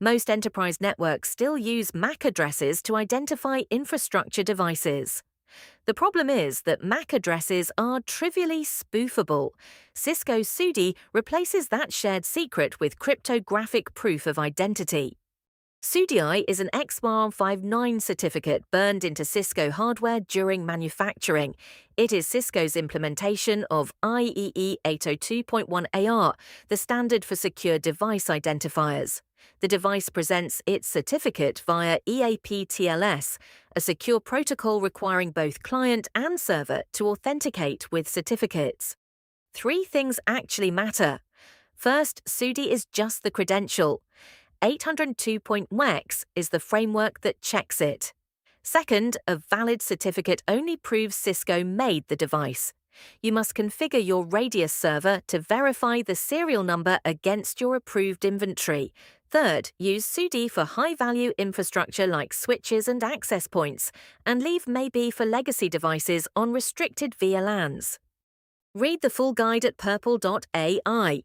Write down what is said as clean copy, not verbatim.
Most enterprise networks still use MAC addresses to identify infrastructure devices. The problem is that MAC addresses are trivially spoofable. Cisco SUDI replaces that shared secret with cryptographic proof of identity. SUDI is an XMAR59 certificate burned into Cisco hardware during manufacturing. It is Cisco's implementation of IEEE 802.1AR, the standard for secure device identifiers. The device presents its certificate via EAP-TLS, a secure protocol requiring both client and server to authenticate with certificates. 3 things actually matter. First, SUDI is just the credential. 802.WEX is the framework that checks it. Second, a valid certificate only proves Cisco made the device. You must configure your Radius server to verify the serial number against your approved inventory. Third, use SUDI for high-value infrastructure like switches and access points, and leave maybe for legacy devices on restricted VLANs. Read the full guide at purple.ai.